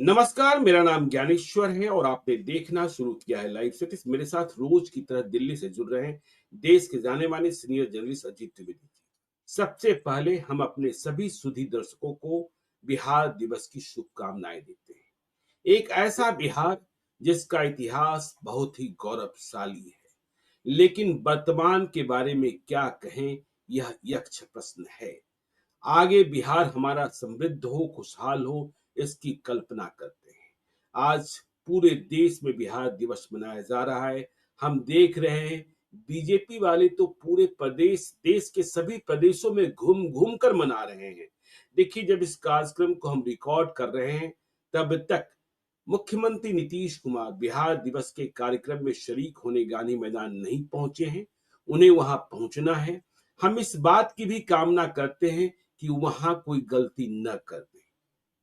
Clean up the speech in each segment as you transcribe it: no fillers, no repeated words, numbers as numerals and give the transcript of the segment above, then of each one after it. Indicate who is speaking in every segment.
Speaker 1: नमस्कार, मेरा नाम ज्ञानेश्वर है और आपने देखना शुरू किया है लाइव सतीश। मेरे साथ रोज की तरह दिल्ली से जुड़ रहे हैं देश के जाने माने सीनियर जर्नलिस्ट अजीत द्विवेदी जी। सबसे पहले हम अपने सभी सुधी दर्शकों को बिहार दिवस की शुभकामनाएं देते हैं। एक ऐसा बिहार जिसका इतिहास बहुत ही गौरवशाली है, लेकिन वर्तमान के बारे में क्या कहें, यह यक्ष प्रश्न है। आगे बिहार हमारा समृद्ध हो, खुशहाल हो, इसकी कल्पना करते हैं। आज पूरे देश में बिहार दिवस मनाया जा रहा है। हम देख रहे हैं बीजेपी वाले तो पूरे प्रदेश, देश के सभी प्रदेशों में घूम घूम कर मना रहे हैं। देखिए, जब इस कार्यक्रम को हम रिकॉर्ड कर रहे हैं, तब तक मुख्यमंत्री नीतीश कुमार बिहार दिवस के कार्यक्रम में शरीक होने गांधी मैदान नहीं पहुंचे हैं। उन्हें वहां पहुंचना है। हम इस बात की भी कामना करते हैं कि वहां कोई गलती न कर दे।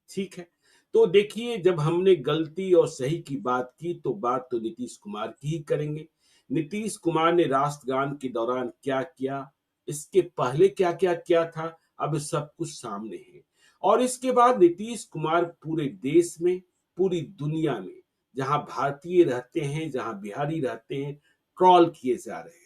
Speaker 1: ठीक है। तो देखिए, जब हमने गलती और सही की बात की तो बात तो नीतीश कुमार की ही करेंगे। नीतीश कुमार ने राष्ट्रगान के दौरान क्या किया, इसके पहले क्या क्या किया था, अब सब कुछ सामने है। और इसके बाद नीतीश कुमार पूरे देश में, पूरी दुनिया में, जहां भारतीय रहते हैं, जहां बिहारी रहते हैं, ट्रॉल किए जा रहे हैं।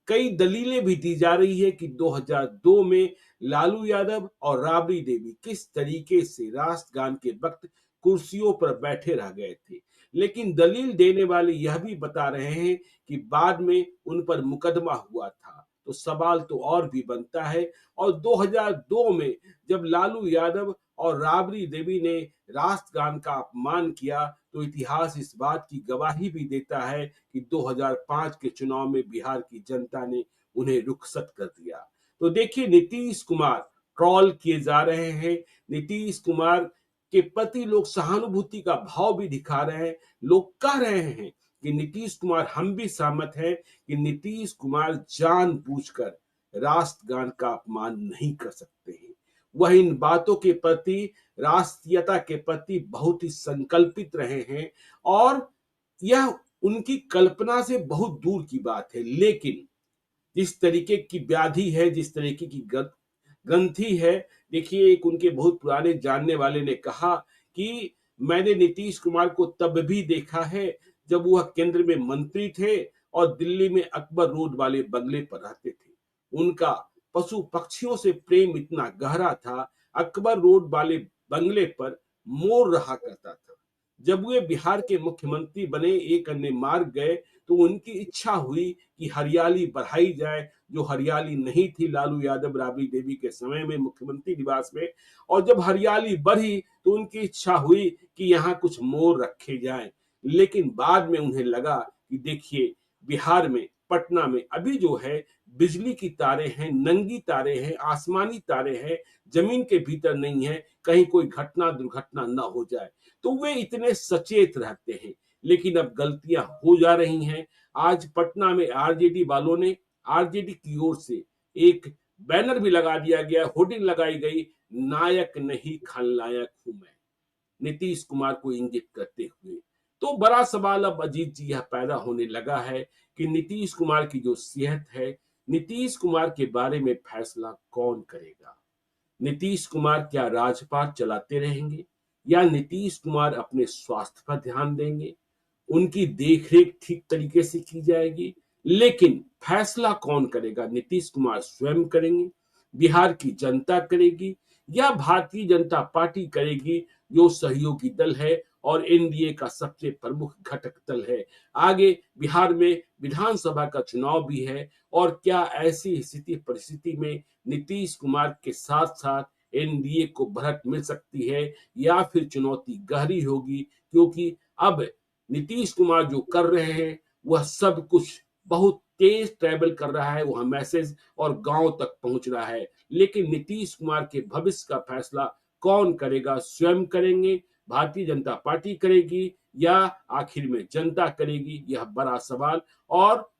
Speaker 1: कई दलीलें भी दी जा रही है कि 2002 में लालू यादव और राबड़ी देवी किस तरीके से राष्ट्रगान के वक्त कुर्सियों पर बैठे रह गए थे। लेकिन दलील देने वाले यह भी बता रहे हैं कि बाद में उन पर मुकदमा हुआ था। तो सवाल तो और भी बनता है। और 2002 में जब लालू यादव और राबड़ी देवी ने राष्ट्रगान का अपमान किया, तो इतिहास इस बात की गवाही भी देता है कि 2005 के चुनाव में बिहार की जनता ने उन्हें रुखसत कर दिया। तो देखिए, नीतीश कुमार ट्रॉल किए जा रहे हैं। नीतीश कुमार के प्रति लोग सहानुभूति का भाव भी दिखा रहे हैं। लोग कह रहे हैं कि नीतीश कुमार, हम भी सहमत हैं कि नीतीश कुमार जानबूझकर राष्ट्रगान का अपमान नहीं कर सकते हैं। वह इन बातों के प्रति, राष्ट्रीयता के प्रति बहुत ही संकल्पित रहे हैं और यह उनकी कल्पना से बहुत दूर की बात है। लेकिन जिस तरीके की व्याधि है, जिस तरीके की ग्रंथि है, देखिए, एक उनके बहुत पुराने जानने वाले ने कहा कि मैंने नीतीश कुमार को तब भी देखा है जब वह केंद्र में मंत्री थे और दिल्ली में अकबर रोड वाले बंगले पर रहते थे। उनका पशु पक्षियों से प्रेम इतना गहरा था, अकबर रोड वाले बंगले पर मोर रहा करता था। जब वे बिहार के मुख्यमंत्री बने, एक अन्य मार्ग गए, तो उनकी इच्छा हुई कि हरियाली बढ़ाई जाए, जो हरियाली नहीं थी लालू यादव राबड़ी देवी के समय में मुख्यमंत्री निवास में। और जब हरियाली बढ़ी तो उनकी इच्छा हुई कि यहाँ कुछ मोर रखे जाएं। लेकिन बाद में उन्हें लगा कि देखिए, बिहार में, पटना में अभी जो है बिजली की तारें हैं, नंगी तारें हैं, आसमानी तारें हैं, जमीन के भीतर नहीं है, कहीं कोई घटना दुर्घटना न हो जाए। तो वे इतने सचेत रहते हैं। लेकिन अब गलतियां हो जा रही हैं। आज पटना में आरजेडी वालों ने, आरजेडी की ओर से एक बैनर भी लगा दिया गया, होर्डिंग लगाई गई, नायक नहीं खलनायक हूं मैं, नीतीश कुमार को इंगित करते हुए। तो बड़ा सवाल अब अजीत जी यह पैदा होने लगा है कि नीतीश कुमार की जो सेहत है, नीतीश कुमार के बारे में फैसला कौन करेगा। नीतीश कुमार क्या राजपाट चलाते रहेंगे या नीतीश कुमार अपने स्वास्थ्य पर ध्यान देंगे, उनकी देखरेख ठीक तरीके से की जाएगी। लेकिन फैसला कौन करेगा, नीतीश कुमार स्वयं करेंगे, बिहार की जनता करेगी, या भारतीय जनता पार्टी करेगी, जो सहयोगी दल है और एनडीए का सबसे प्रमुख घटक दल है। आगे बिहार में विधानसभा का चुनाव भी है और क्या ऐसी स्थिति परिस्थिति में नीतीश कुमार के साथ साथ एनडीए को बढ़त मिल सकती है या फिर चुनौती गहरी होगी, क्योंकि अब नीतीश कुमार जो कर रहे हैं वह सब कुछ बहुत तेज ट्रैवल कर रहा है, वह मैसेज और गांव तक पहुंच रहा है। लेकिन नीतीश कुमार के भविष्य का फैसला कौन करेगा, स्वयं करेंगे, भारतीय जनता पार्टी करेगी या आखिर में जनता करेगी, यह बड़ा सवाल। और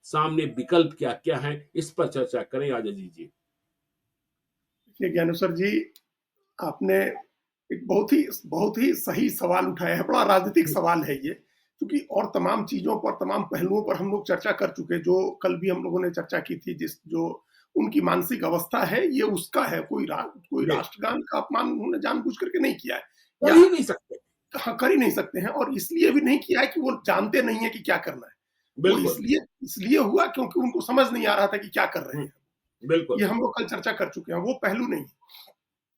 Speaker 1: सामने विकल्प क्या क्या है, इस पर चर्चा करें आज अजीत जी।
Speaker 2: देखिए ज्ञानेश्वर जी, आपने एक बहुत ही सही सवाल उठाया है। बड़ा राजनीतिक सवाल है ये, क्योंकि और तमाम चीजों पर, तमाम पहलुओं पर हम लोग चर्चा कर चुके। जो कल भी हम लोगों ने चर्चा की थी, जिस जो उनकी मानसिक अवस्था है, ये उसका है। कोई
Speaker 1: जी,
Speaker 2: राष्ट्रगान का अपमान उन्होंने जानबूझ करके नहीं किया है,
Speaker 1: कर
Speaker 2: या
Speaker 1: ही नहीं सकते।
Speaker 2: कर ही नहीं सकते हैं, और इसलिए भी नहीं किया है कि वो जानते नहीं है कि क्या करना है। वो
Speaker 1: बिल्कुल।
Speaker 2: इसलिए इसलिए हुआ क्योंकि उनको समझ नहीं आ रहा था कि क्या कर रहे
Speaker 1: हुँ,
Speaker 2: हैं।
Speaker 1: बिल्कुल।
Speaker 2: ये हम लोग कल चर्चा कर चुके हैं, वो पहलू नहीं है।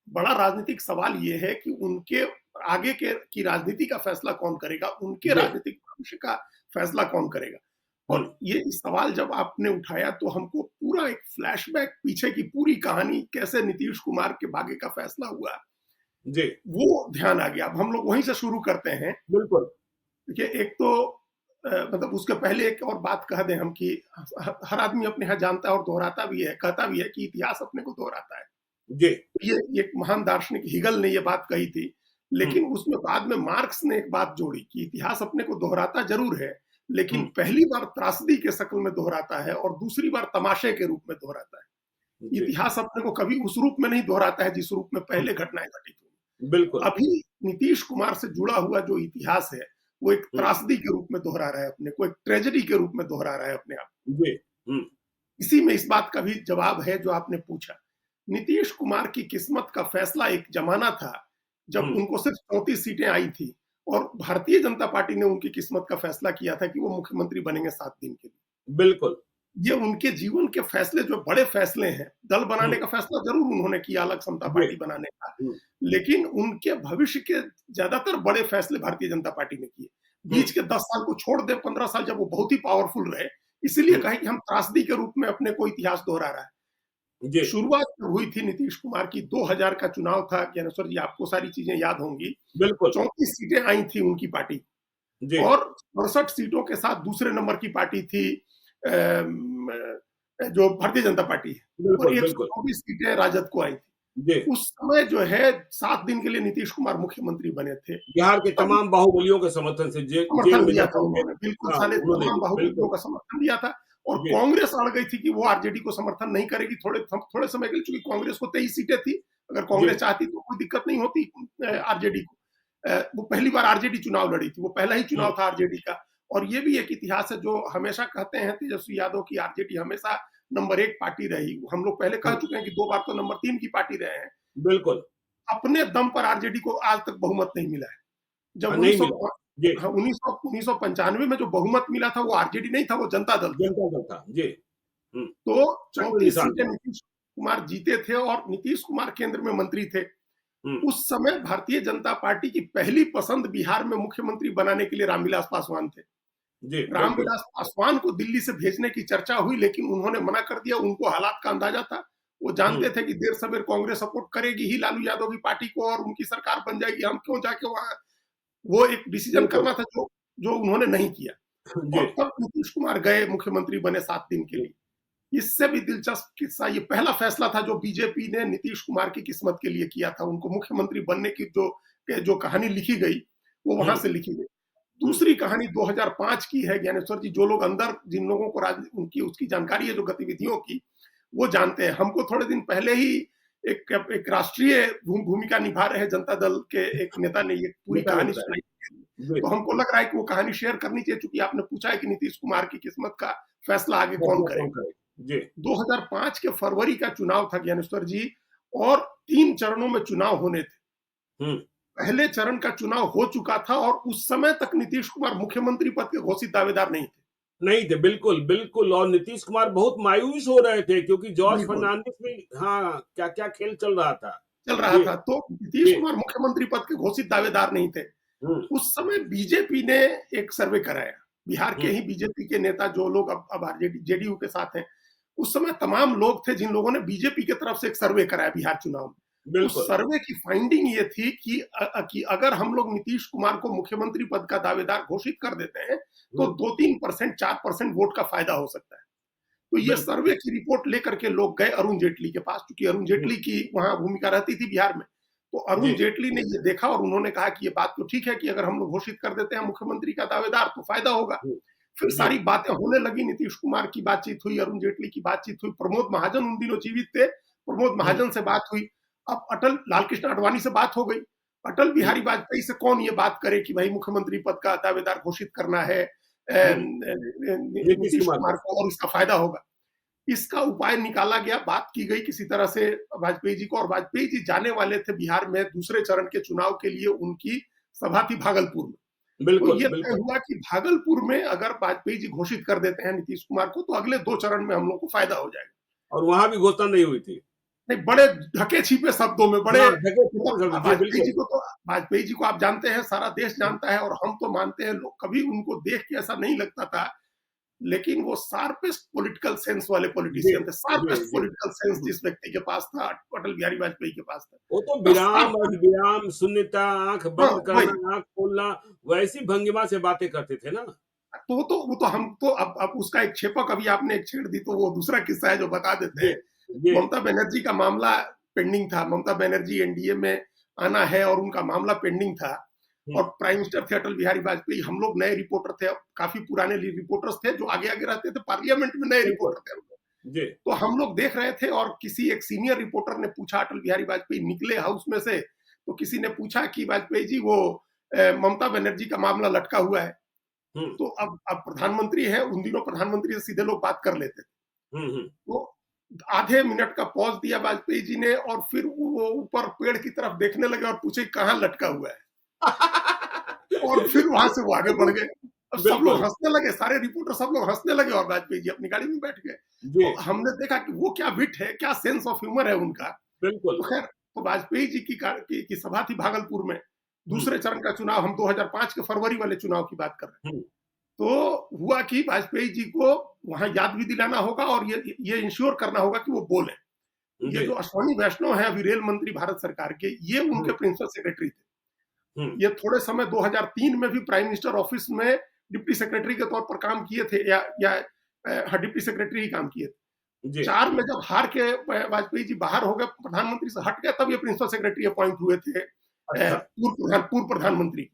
Speaker 2: बड़ा राजनीतिक सवाल ये है कि उनके आगे के की राजनीति का फैसला कौन करेगा, उनके
Speaker 1: जी।
Speaker 2: राजनीतिक भविष्य का फैसला कौन करेगा।
Speaker 1: हुँ,
Speaker 2: और ये सवाल जब आपने उठाया तो हमको पूरा एक फ्लैशबैक, पीछे की पूरी कहानी, कैसे नीतीश कुमार के भाग्य का फैसला हुआ,
Speaker 1: जी,
Speaker 2: वो ध्यान आ गया। अब हम लोग वहीं से शुरू करते हैं।
Speaker 1: बिल्कुल।
Speaker 2: देखिए, एक तो मतलब उसके पहले एक और बात कह दें हम कि हर आदमी अपने यहाँ जानता है और दोहराता भी है, कहता भी है कि इतिहास अपने को दोहराता है।
Speaker 1: जी।
Speaker 2: ये एक महान दार्शनिक हिगल ने ये बात कही थी,
Speaker 1: हुँ,
Speaker 2: लेकिन उसमें बाद में मार्क्स ने एक बात जोड़ी कि इतिहास अपने को दोहराता ज़रूर है, लेकिन
Speaker 1: हुँ,
Speaker 2: पहली बार त्रासदी के शक्ल में दोहराता है और दूसरी बार तमाशे के रूप में दोहराता है।
Speaker 1: जी।
Speaker 2: इतिहास अपने को कभी उस रूप में नहीं दोहराता है जिस रूप में
Speaker 1: हुँ,
Speaker 2: पहले घटनाएँ घटित हुई।
Speaker 1: बिल्कुल।
Speaker 2: अभी नीतीश कुमार से जुड़ा हुआ जो इतिहास है, वो एक
Speaker 1: हुँ,
Speaker 2: त्रासदी के रूप में दोहरा रहा है अपने को, एक ट्रेजेडी के रूप में दोहरा रहा है अपने आप।
Speaker 1: जी। हुँ,
Speaker 2: इसी में इस बात का भी जवाब है जो आपने पूछा। नीतीश कुमार की किस्मत का फैसला एक ज़माना था, जब
Speaker 1: हुँ,
Speaker 2: उनको सिर्फ 34 सीटें आई थी और भारतीय जनता पार्टी ने उनकी किस्मत का फैसला किया था कि वो मुख्यमंत्री बनेंगे 7 दिन के लिए।
Speaker 1: बिल्कुल।
Speaker 2: ये उनके जीवन के फैसले, जो बड़े फैसले हैं, दल
Speaker 1: हुँ,
Speaker 2: बनाने का फैसला ज़रूर उन्होंने किया, अलग समता
Speaker 1: जी।
Speaker 2: पार्टी बनाने का,
Speaker 1: हुँ,
Speaker 2: लेकिन उनके भविष्य के ज़्यादातर बड़े फैसले भारतीय जनता पार्टी ने किए।
Speaker 1: हुँ,
Speaker 2: बीच के 10 साल को छोड़ दें, 15 साल जब वो बहुत ही पावरफुल रहे, इसीलिए
Speaker 1: हुँ,
Speaker 2: कहें कि हम त्रासदी के रूप में अपने को इतिहास दोहरा रहा है।
Speaker 1: जी।
Speaker 2: शुरुआत जब हुई थी नीतीश कुमार की, 2000 का चुनाव था, ज्ञानेश्वर जी आपको सारी चीज़ें याद होंगी।
Speaker 1: बिल्कुल।
Speaker 2: 34 सीटें आई थी उनकी पार्टी,
Speaker 1: जी,
Speaker 2: और 68 सीटों के साथ दूसरे नंबर की पार्टी थी अम, जो भारतीय जनता पार्टी है, और
Speaker 1: बिल्कुल, बिल्कुल।
Speaker 2: 124 सीटें राजद को आई थी।
Speaker 1: जी।
Speaker 2: उस समय जो है 7 दिन के लिए नीतीश कुमार मुख्यमंत्री बने थे।
Speaker 1: बिहार के
Speaker 2: तब
Speaker 1: तमाम बाहुबलियों के समर्थन से जेल
Speaker 2: समर्थन
Speaker 1: में
Speaker 2: दिया
Speaker 1: जब
Speaker 2: था
Speaker 1: वो थे,
Speaker 2: उन्होंने, बिल्कुल
Speaker 1: हाँ,
Speaker 2: सारे
Speaker 1: उन्होंने
Speaker 2: तमाम
Speaker 1: भी,
Speaker 2: बाहुबलियों
Speaker 1: बिल्कुल।
Speaker 2: का समर्थन दिया था। और
Speaker 1: जी,
Speaker 2: कांग्रेस अड़ गई थी कि वो आरजेडी को समर्थन नहीं करेगी थोड़े समय के लिए, चूंकि कांग्रेस को 23 सीटें थी, अगर
Speaker 1: जी,
Speaker 2: कांग्रेस चाहती तो कोई दिक्कत नहीं होती आरजेडी को। वो पहली बार आरजेडी चुनाव लड़ी थी, वो पहला ही
Speaker 1: हुँ,
Speaker 2: चुनाव था आरजेडी का। और ये भी एक इतिहास है, जो हमेशा कहते हैं तेजस्वी यादव की आरजेडी हमेशा नंबर 1 पार्टी रही। हम लोग पहले कह
Speaker 1: हुँ,
Speaker 2: चुके हैं कि 2 बार तो नंबर 3 की पार्टी रहे हैं।
Speaker 1: बिल्कुल।
Speaker 2: अपने दम पर आरजेडी को आज तक बहुमत नहीं मिला है। जब
Speaker 1: हाँ, नहीं
Speaker 2: 1900
Speaker 1: मिला। जी,
Speaker 2: हाँ, 1995 में जो बहुमत मिला था वो आरजेडी नहीं था, वो जनता दल था।
Speaker 1: जनता दल था। जी, हुँ,
Speaker 2: तो
Speaker 1: चंद्र
Speaker 2: 34
Speaker 1: निशान
Speaker 2: सीटें
Speaker 1: था।
Speaker 2: नीतीश कुमार जीते थे, और नीतीश कुमार केंद्र में मंत्री थे।
Speaker 1: हुँ,
Speaker 2: उस समय भारतीय जनता पार्टी की पहली पसंद बिहार में मुख्यमंत्री बनाने के लिए रामविलास पासवान थे।
Speaker 1: जी, बिल्कुल।
Speaker 2: रामविलास पासवान को दिल्ली से भेजने की चर्चा हुई, लेकिन उन्होंने मना कर दिया। उनको हालात का अंदाजा था। वो
Speaker 1: हुँ,
Speaker 2: जानते थे कि देर सवेर कांग्रेस सपोर्ट करेगी ही लालू यादव की पार्टी को, और उनकी सरकार बन जाएगी, हम क्यों जाके वहाँ। वो एक डिसीजन
Speaker 1: बिल्कुल।
Speaker 2: करना था जो जो उन्होंने नहीं किया।
Speaker 1: जी,
Speaker 2: और तब नीतीश कुमार गए, मुख्यमंत्री बने 7 दिन के
Speaker 1: जी,
Speaker 2: लिए। इससे भी दिलचस्प किस्सा, ये पहला फैसला था जो बीजेपी ने नीतीश कुमार की किस्मत के लिए किया था। उनको मुख्यमंत्री बनने की जो कहानी लिखी गई, वो
Speaker 1: हुँ,
Speaker 2: वहां से लिखी गई।
Speaker 1: हुँ,
Speaker 2: दूसरी कहानी 2005 की है, ज्ञानेश्वर जी। जो लोग अंदर, जिन लोगों को उनकी उसकी जानकारी है, जो गतिविधियों की, वो जानते हैं। हमको थोड़े दिन पहले ही एक राष्ट्रीय भूमिका निभा रहे जनता दल के एक नेता ने ये पूरी
Speaker 1: पता
Speaker 2: कहानी
Speaker 1: लगता है।
Speaker 2: सुनाई।
Speaker 1: जी,
Speaker 2: तो हमको लग रहा है कि वो कहानी शेयर करनी चाहिए, चूंकि आपने पूछा है कि नीतीश कुमार की किस्मत का फैसला आगे कौन
Speaker 1: फैसला कौन
Speaker 2: करेगा।
Speaker 1: करे? जी,
Speaker 2: 2005 के फरवरी का चुनाव था ज्ञानेश्वर जी, और 3 चरणों में चुनाव होने थे।
Speaker 1: हुँ,
Speaker 2: पहले चरण का चुनाव हो चुका था, और उस समय तक नीतीश कुमार मुख्यमंत्री पद के घोषित दावेदार नहीं थे।
Speaker 1: नहीं थे, बिल्कुल, बिल्कुल और नीतीश कुमार बहुत मायूस हो रहे थे क्योंकि जॉर्ज
Speaker 2: बिल्कुल,
Speaker 1: फर्नांडिस भी हाँ, क्या-क्या खेल चल रहा था।
Speaker 2: चल रहा
Speaker 1: जी,
Speaker 2: था। तो नीतीश
Speaker 1: जी,
Speaker 2: कुमार मुख्यमंत्री पद के घोषित दावेदार नहीं थे।
Speaker 1: हुँ,
Speaker 2: उस समय बीजेपी ने एक सर्वे कराया। बिहार के
Speaker 1: हुँ,
Speaker 2: ही बीजेपी के नेता, जो लोग अब आरजेडी जेडीयू के साथ हैं, उस समय तमाम लोग थे जिन लोगों ने बीजेपी की तरफ से एक सर्वे कराया बिहार चुनाव में। उस
Speaker 1: बिल्कुल,
Speaker 2: सर्वे की फाइंडिंग ये थी कि अगर हम लोग नीतीश कुमार को मुख्यमंत्री पद का दावेदार घोषित कर देते हैं, तो
Speaker 1: हुँ,
Speaker 2: 2-3%, 4% वोट का फायदा हो सकता है। तो ये
Speaker 1: बिल्कुल,
Speaker 2: सर्वे की रिपोर्ट लेकर के लोग गए अरुण जेटली के पास, क्योंकि अरुण
Speaker 1: जी,
Speaker 2: जेटली की वहां भूमिका रहती थी बिहार में। तो
Speaker 1: जी,
Speaker 2: अरुण जेटली ने ये देखा, और उन्होंने कहा कि ये बात तो ठीक है कि अगर हम लोग घोषित कर देते हैं मुख्यमंत्री का दावेदार, तो फायदा होगा।
Speaker 1: हुँ,
Speaker 2: फिर
Speaker 1: जी,
Speaker 2: सारी बातें होने लगी, नीतीश कुमार की बातचीत हुई, अरुण जेटली की बातचीत हुई, प्रमोद महाजन उन दिनों जीवित थे, प्रमोद
Speaker 1: हुँ,
Speaker 2: महाजन से बात हुई। अब अटल लाल कृष्ण आडवाणी से बात हो गई। अटल
Speaker 1: हुँ,
Speaker 2: बिहारी वाजपेयी से कौन ये बात करे कि भाई मुख्यमंत्री पद का दावेदार घोषित करना है
Speaker 1: हुँ, नीतीश
Speaker 2: नीतीश
Speaker 1: कुमार
Speaker 2: कुमार
Speaker 1: को।
Speaker 2: को, और इसका फायदा होगा। इसका उपाय निकाला गया, बात की गई किसी तरह से वाजपेयी जी को, और वाजपेयी जी जाने वाले थे बिहार में दूसरे चरण के चुनाव के लिए उनकी सभा थी भागलपुर में। तो
Speaker 1: बिल्कुल,
Speaker 2: ये तय
Speaker 1: बिल्कुल।
Speaker 2: हुआ कि भागलपुर में अगर वाजपेयी जी घोषित कर देते हैं नीतीश कुमार को, तो अगले 2 चरण में हम लोग को फ़ायदा हो जाएगा।
Speaker 1: और वहाँ भी घोषणा नहीं हुई थी।
Speaker 2: नहीं, बड़े ढके-छिपे शब्दों में, बड़े
Speaker 1: हाँ,
Speaker 2: मतलब
Speaker 1: जी, बिल्कुल।
Speaker 2: वाजपेयी जी को आप जानते हैं, सारा देश
Speaker 1: हुँ,
Speaker 2: जानता है और हम तो मानते हैं, लोग कभी उनको देख के ऐसा नहीं लगता था, लेकिन वो शार्पेस्ट पॉलिटिकल सेंस वाले
Speaker 1: जी,
Speaker 2: पॉलिटिशियन थे।
Speaker 1: जी,
Speaker 2: शार्पेस्ट
Speaker 1: जी।
Speaker 2: पॉलिटिकल सेंस
Speaker 1: हुँ,
Speaker 2: जिस व्यक्ति के पास था, अटल बिहारी वाजपेयी के पास था।
Speaker 1: वो तो
Speaker 2: तो
Speaker 1: विराम
Speaker 2: शार्प
Speaker 1: और विराम, शून्यता, आँख
Speaker 2: हाँ,
Speaker 1: बंद
Speaker 2: वही।
Speaker 1: करना, आँख खोलना, वैसी भंगिमा से बातें करते थे ना।
Speaker 2: वो तो हम तो अब उसका एक छेपक अभी आपने एक छेड़ दी, तो वो दूसरा किस्सा है जो बता देते
Speaker 1: जी,
Speaker 2: हैं।
Speaker 1: जी।
Speaker 2: ममता बनर्जी का मामला पेंडिंग था। ममता बनर्जी एनडीए में आना है और उनका मामला पेंडिंग था,
Speaker 1: हुँ,
Speaker 2: और प्राइम मिनिस्टर थे अटल बिहारी वाजपेयी। हम लोग नए रिपोर्टर थे, काफी पुराने रिपोर्टर्स थे जो आगे आगे रहते थे, पार्लियामेंट में नए
Speaker 1: बिल्कुल।
Speaker 2: रिपोर्टर थे हम लोग।
Speaker 1: जी।
Speaker 2: तो हम लोग देख रहे थे और किसी एक सीनियर रिपोर्टर ने पूछा, अटल बिहारी वाजपेयी निकले हाउस में से, तो किसी ने पूछा कि वाजपेयी जी, वो ममता बनर्जी का मामला लटका हुआ है।
Speaker 1: हुँ,
Speaker 2: तो अब प्रधानमंत्री है, उन दिनों प्रधानमंत्री से सीधे लोग बात कर लेते थे।
Speaker 1: हुँ, हुँ।
Speaker 2: तो आधे मिनट का पॉज दिया वाजपेयी जी ने, और फिर वो ऊपर पेड़ की तरफ देखने लगे और पूछे कहाँ लटका हुआ है, और फिर वहां से वो आगे बढ़ गए। अब सब लोग
Speaker 1: बिल्कुल,
Speaker 2: हंसने लगे, सारे रिपोर्टर सब लोग हंसने लगे, और वाजपेयी जी अपनी गाड़ी में बैठ गए।
Speaker 1: जी,
Speaker 2: तो हमने देखा कि वो क्या विट है, क्या सेंस ऑफ ह्यूमर है उनका।
Speaker 1: बिल्कुल।
Speaker 2: तो खैर, तो वाजपेयी जी की सभा थी भागलपुर में।
Speaker 1: हुँ,
Speaker 2: दूसरे चरण का चुनाव, हम 2005 के फरवरी वाले चुनाव की बात कर रहे हैं।
Speaker 1: हुँ,
Speaker 2: तो हुआ कि वाजपेयी जी को वहां याद भी दिलाना होगा, और ये इंश्योर करना होगा कि वो बोले। ये
Speaker 1: जी,
Speaker 2: जो अश्वनी वैष्णव है, अभी रेल मंत्री भारत सरकार के, ये उनके
Speaker 1: हुँ,
Speaker 2: प्रिंसिपल सेक्रेटरी थे।
Speaker 1: हुँ,
Speaker 2: ये थोड़े समय 2003 में भी प्राइम मिनिस्टर ऑफिस में डिप्टी सेक्रेटरी के तौर पर काम किए थे, या हाँ, डिप्टी सेक्रेटरी ही काम किए थे।
Speaker 1: जी,
Speaker 2: 4 में जब हार के वाजपेयी जी बाहर हो गए, प्रधानमंत्री से हट गए, तब ये प्रिंसिपल सेक्रेटरी अपॉइंट हुए थे
Speaker 1: अच्छा।
Speaker 2: पूर्व प्रधानमंत्री।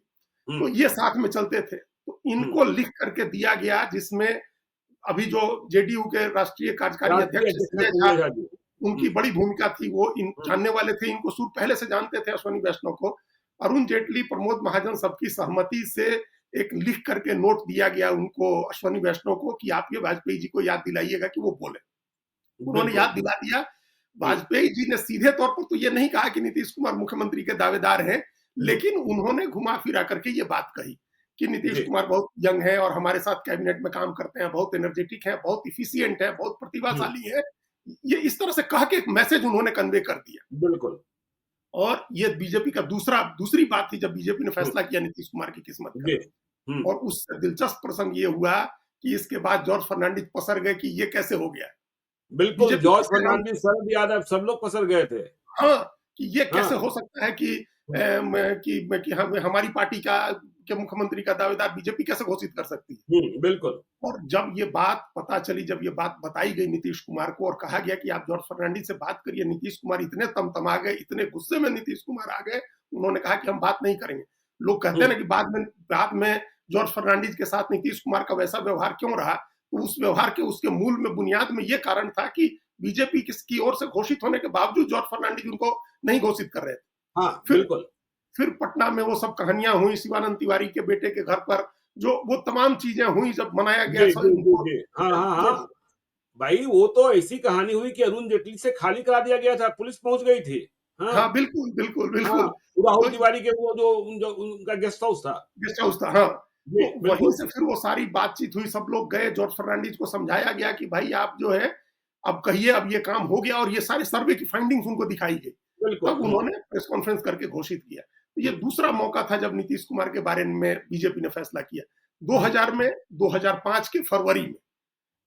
Speaker 1: हुँ,
Speaker 2: तो ये साथ में चलते थे। तो
Speaker 1: हुँ।
Speaker 2: इनको लिख करके दिया गया, जिसमें अभी जो जेडीयू के राष्ट्रीय कार्यकारी
Speaker 1: राष्ट्रीय
Speaker 2: अध्यक्ष
Speaker 1: अध्यक्ष हैं
Speaker 2: संजय झा,
Speaker 1: संजय झा जी।
Speaker 2: उनकी
Speaker 1: हुँ,
Speaker 2: बड़ी भूमिका थी। वो इन
Speaker 1: हुँ,
Speaker 2: जानने वाले थे, इनको शुरू पहले से जानते थे, अश्वनी वैष्णव को। अरुण जेटली, प्रमोद महाजन, सबकी सहमति से एक लिख करके नोट दिया गया उनको, अश्वनी वैष्णव को, कि आप ये वाजपेयी जी को याद दिलाइएगा कि वो बोले। उन्होंने
Speaker 1: बिल्कुल।
Speaker 2: याद दिला दिया।
Speaker 1: हुँ,
Speaker 2: वाजपेयी जी ने सीधे तौर पर तो ये नहीं कहा कि नीतीश कुमार मुख्यमंत्री के दावेदार हैं,
Speaker 1: हुँ,
Speaker 2: लेकिन उन्होंने घुमा फिरा करके ये बात कही कि नीतीश
Speaker 1: जी,
Speaker 2: कुमार बहुत यंग है और हमारे साथ कैबिनेट में काम करते हैं, बहुत एनर्जेटिक है, बहुत इफिशिएंट है, बहुत
Speaker 1: हुँ,
Speaker 2: प्रतिभाशाली है। ये इस तरह से कह के एक मैसेज उन्होंने कन्वे कर दिया।
Speaker 1: बिल्कुल।
Speaker 2: और ये बीजेपी का दूसरी बात थी, जब बीजेपी ने
Speaker 1: हुँ,
Speaker 2: फैसला किया नीतीश कुमार की किस्मत का।
Speaker 1: जी, हुँ,
Speaker 2: और उससे दिलचस्प प्रसंग ये हुआ कि इसके बाद जॉर्ज फर्नांडिस पसर गए कि ये कैसे हो गया।
Speaker 1: बिल्कुल,
Speaker 2: बीजेपी
Speaker 1: जॉर्ज
Speaker 2: किस हैरान,
Speaker 1: फर्नांडिस, शरद यादव सब लोग पसर गए थे।
Speaker 2: हाँ, कि ये
Speaker 1: हाँ,
Speaker 2: कैसे हो सकता है कि
Speaker 1: हुँ,
Speaker 2: हमारी पार्टी के मुख्यमंत्री का दावेदार बीजेपी कैसे घोषित कर सकती है।
Speaker 1: हुँ, बिल्कुल।
Speaker 2: और जब ये बात पता चली, जब ये बात बताई गई नीतीश कुमार को, और कहा गया कि आप जॉर्ज फर्नांडिस से बात करिए, नीतीश कुमार इतने तमतमा गए, इतने गुस्से में नीतीश कुमार आ गए, उन्होंने कहा कि हम बात नहीं करेंगे। लोग कहते
Speaker 1: हुँ,
Speaker 2: हैं ना कि बाद में जॉर्ज फर्नांडिस के साथ नीतीश कुमार का वैसा व्यवहार क्यों रहा, तो उस व्यवहार के उसके मूल में, बुनियाद में ये कारण था कि बीजेपी की ओर से घोषित होने के बावजूद जॉर्ज फर्नांडिस उनको नहीं घोषित कर रहे थे।
Speaker 1: हाँ,
Speaker 2: फिर
Speaker 1: बिल्कुल।
Speaker 2: फिर पटना में वो सब कहानियां हुई, शिवानंद तिवारी के बेटे के घर पर, जो वो तमाम चीजें हुई, जब मनाया गया
Speaker 1: जी, जी, जी,
Speaker 2: उनको,
Speaker 1: जी। हाँ, हाँ,
Speaker 2: जो
Speaker 1: हाँ। भाई वो तो ऐसी कहानी हुई कि अरुण जेटली से खाली करा दिया गया था, पुलिस पहुँच गई थी। हाँ,
Speaker 2: हाँ, बिल्कुल, बिल्कुल,
Speaker 1: हाँ,
Speaker 2: बिल्कुल।
Speaker 1: वो राहुल
Speaker 2: तो
Speaker 1: तिवारी के वो जो उनका गेस्ट हाउस था।
Speaker 2: गेस्ट हाउस था, हाँ।
Speaker 1: जी,
Speaker 2: तो वहीं
Speaker 1: बिल्कुल।
Speaker 2: से फिर वो सारी बातचीत हुई, सब लोग गए, जॉर्ज फर्नांडिस को समझाया गया कि भाई आप जो है, अब कहिए, अब ये काम हो गया, और ये सारे सर्वे की फाइंडिंग्स उनको दिखाई गई।
Speaker 1: बिल्कुल,
Speaker 2: तब उन्होंने प्रेस कॉन्फ्रेंस करके घोषित किया। तो ये
Speaker 1: हुँ,
Speaker 2: दूसरा मौका था जब नीतीश कुमार के बारे में बीजेपी ने फैसला किया।
Speaker 1: हुँ,
Speaker 2: 2000 में, 2005 के फरवरी में, ये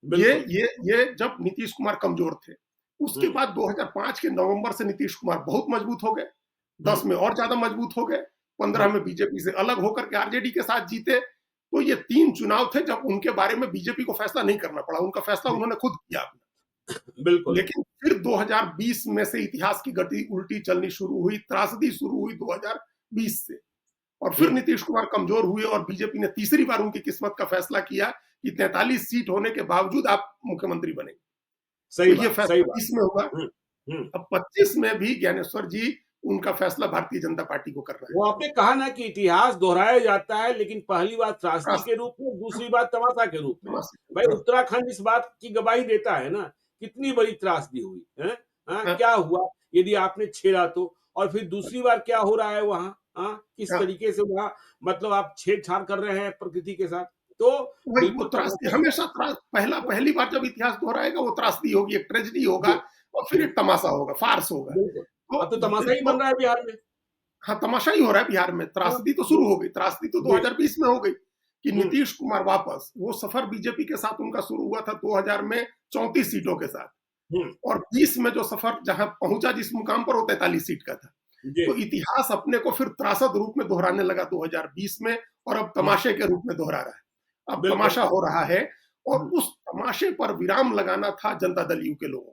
Speaker 1: बिल्कुल,
Speaker 2: ये ये जब नीतीश कुमार कमजोर थे। उसके
Speaker 1: हुँ,
Speaker 2: बाद 2005 के नवंबर से नीतीश कुमार बहुत मजबूत हो गए,
Speaker 1: हुँ,
Speaker 2: 10 में और ज्यादा मजबूत हो गए, 15
Speaker 1: हुँ,
Speaker 2: में बीजेपी से अलग होकर के आरजेडी के साथ जीते। तो ये 3 चुनाव थे जब उनके बारे में बीजेपी को फैसला नहीं करना पड़ा, उनका फैसला
Speaker 1: जी,
Speaker 2: उन्होंने खुद किया अपना।
Speaker 1: बिल्कुल,
Speaker 2: लेकिन फिर 2020 में से इतिहास की गति उल्टी चलनी शुरू हुई, त्रासदी शुरू हुई 2020 से। और फिर
Speaker 1: हुँ,
Speaker 2: नीतीश कुमार कमजोर हुए, और बीजेपी ने तीसरी बार उनकी किस्मत का फैसला किया कि 43 सीट होने के बावजूद आप मुख्यमंत्री बनेंगे। तो ये
Speaker 1: सही
Speaker 2: फैसला
Speaker 1: बात।
Speaker 2: 20 में हुआ।
Speaker 1: हुँ, हुँ।
Speaker 2: अब 25 में भी ज्ञानेश्वर जी, उनका फैसला भारतीय जनता पार्टी को करना है।
Speaker 1: वो आपने कहा ना कि इतिहास दोहराया जाता है, लेकिन पहली बार त्रासदी के
Speaker 2: रास्ते
Speaker 1: रूप में, दूसरी बार तमाशा के रूप में। भाई
Speaker 2: हाँ,
Speaker 1: उत्तराखंड इस बात की गवाही देता है ना, कितनी बड़ी त्रासदी हुई, हैं? हाँ,
Speaker 2: हाँ,
Speaker 1: क्या हुआ यदि आपने छेड़ा तो? और फिर दूसरी बार क्या हो रहा है वहाँ? किस
Speaker 2: हाँ,
Speaker 1: तरीके से वहाँ मतलब आप छेड़छाड़ कर रहे हैं प्रकृति के साथ, तो
Speaker 2: वही वो
Speaker 1: बिल्कुल
Speaker 2: त्रासदी
Speaker 1: तमाशा ही
Speaker 2: हमेशा पहली बार जब इतिहास दोहराएगा वो त्रासदी होगी, एक ट्रेजेडी होगा
Speaker 1: जी,
Speaker 2: और फिर
Speaker 1: जी,
Speaker 2: एक तमाशा होगा, फार्स होगा।
Speaker 1: बिल्कुल। अब तो
Speaker 2: तो
Speaker 1: तमाशा ही
Speaker 2: जो
Speaker 1: बन रहा है बिहार में।
Speaker 2: हाँ, तमाशा ही हो रहा है बिहार में,
Speaker 1: हाँ,
Speaker 2: त्रासदी तो
Speaker 1: जी,
Speaker 2: शुरू हो गई, त्रासदी तो
Speaker 1: जी।
Speaker 2: 2020 में हो गई कि
Speaker 1: हुँ,
Speaker 2: नीतीश कुमार वापस, वो सफर बीजेपी के साथ उनका शुरू हुआ था 2000 में 34 सीटों के साथ
Speaker 1: हुँ,
Speaker 2: और 20 में जो सफर जहां पहुंचा जिस मुकाम पर वो 43 सीट का था।
Speaker 1: जी,
Speaker 2: तो इतिहास अपने को फिर त्रासद रूप में दोहराने लगा 2020 में और अब
Speaker 1: हुँ,
Speaker 2: तमाशे के रूप में दोहरा रहा है। अब
Speaker 1: बिल्कुल।
Speaker 2: तमाशा हो रहा है और
Speaker 1: हुँ,
Speaker 2: उस तमाशे पर विराम लगाना था जनता दल यू के लोगों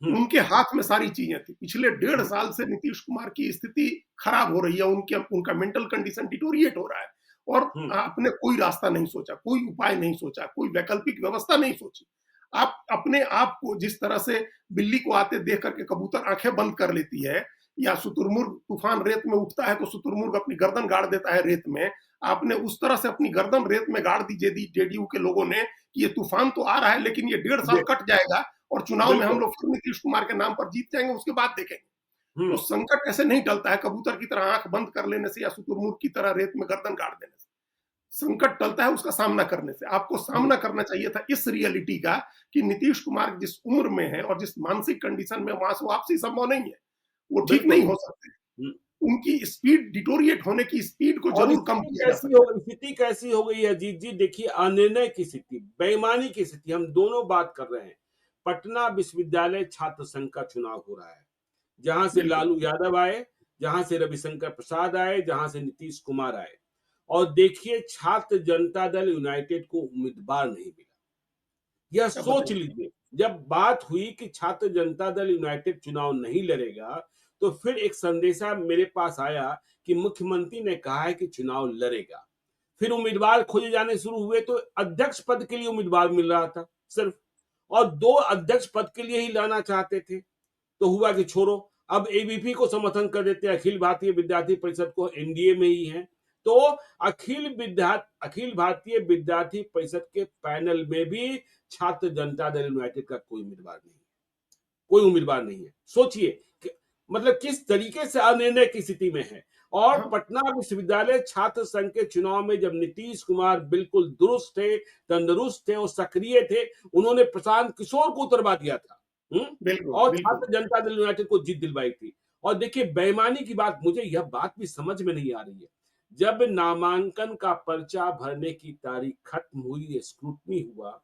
Speaker 1: हुँ,
Speaker 2: को। उनके हाथ में सारी चीजें थी। पिछले डेढ़
Speaker 1: हुँ,
Speaker 2: साल से नीतीश कुमार की स्थिति खराब हो रही है, उनका मेंटल कंडीशन डिटोरिएट हो रहा है और
Speaker 1: हुँ,
Speaker 2: आपने कोई रास्ता नहीं सोचा, कोई उपाय नहीं सोचा, कोई वैकल्पिक व्यवस्था नहीं सोची। आप अपने आप को जिस तरह से बिल्ली को आते देख करके कबूतर आंखें बंद कर लेती है या शुतुरमुर्ग तूफान रेत में उठता है तो शुतुरमुर्ग अपनी गर्दन गाड़ देता है रेत में, आपने उस तरह से अपनी गर्दन रेत में गाड़ दी जेडीयू के लोगों ने कि ये तूफान तो आ रहा है लेकिन ये 1.5 साल
Speaker 1: जी,
Speaker 2: कट जाएगा और चुनाव में हम
Speaker 1: बिल्कुल।
Speaker 2: लोग फिर नीतीश कुमार के नाम पर जीत जाएंगे, उसके बाद देखेंगे।
Speaker 1: हुँ,
Speaker 2: तो संकट ऐसे नहीं टलता है कबूतर की तरह आंख बंद कर लेने से या शुतुरमुर्ग की तरह रेत में गर्दन गाड़ देने से। संकट टलता है उसका सामना करने से। आपको
Speaker 1: हुँ,
Speaker 2: सामना करना चाहिए था इस रियलिटी का कि नीतीश कुमार जिस उम्र में है और जिस मानसिक कंडीशन में वहां से वापसी संभव नहीं है, वो ठीक
Speaker 1: बिल्कुल।
Speaker 2: नहीं हो सकते।
Speaker 1: हुँ,
Speaker 2: उनकी स्पीड डिटोरिएट होने की स्पीड को
Speaker 1: और
Speaker 2: जरूर कम किया जा
Speaker 1: स्थिति कैसी हो गई है अजीत जी, देखिए अनिर्णय की स्थिति, बेईमानी की स्थिति, हम दोनों बात कर रहे हैं। पटना विश्वविद्यालय छात्र संघ का चुनाव हो रहा है, जहाँ से
Speaker 2: बिल्कुल।
Speaker 1: लालू यादव आए, जहाँ से रविशंकर प्रसाद आए, जहाँ से नीतीश कुमार आए। और देखिए छात्र जनता दल यूनाइटेड को उम्मीदवार नहीं मिला। यह
Speaker 2: क्या
Speaker 1: सोच
Speaker 2: बताइए।
Speaker 1: लीजिए, जब बात हुई कि छात्र जनता दल यूनाइटेड चुनाव नहीं लड़ेगा, तो फिर एक संदेशा मेरे पास आया कि मुख्यमंत्री ने कहा है कि चुनाव लड़ेगा। फिर उम्मीदवार खोजे जाने शुरू हुए तो अध्यक्ष पद के लिए उम्मीदवार मिल रहा था सिर्फ, और 2 अध्यक्ष पद के लिए ही लड़ना चाहते थे। तो हुआ कि छोड़ो, अब एबीपी को समर्थन कर देते हैं, अखिल भारतीय विद्यार्थी परिषद को, एनडीए में ही है। तो अखिल भारतीय विद्यार्थी परिषद के पैनल में भी छात्र जनता दल यूनाइटेड का कोई उम्मीदवार नहीं है, कोई उम्मीदवार नहीं है। सोचिए कि मतलब किस तरीके से अनिर्णय की स्थिति में है। और
Speaker 2: हाँ,
Speaker 1: पटना विश्वविद्यालय छात्र संघ के चुनाव में जब नीतीश कुमार बिल्कुल दुरुस्त थे, तंदुरुस्त थे और सक्रिय थे, उन्होंने प्रशांत किशोर को उतरवा दिया था।
Speaker 2: बिल्कुल,
Speaker 1: और
Speaker 2: बिल्कुल।
Speaker 1: छात्र जनता दल यूनाइटेड को जीत दिलवाई थी। और देखिए बेईमानी की बात, मुझे यह बात भी समझ में नहीं आ रही है। जब नामांकन का पर्चा भरने की तारीख खत्म हुई, स्क्रूटनी हुआ,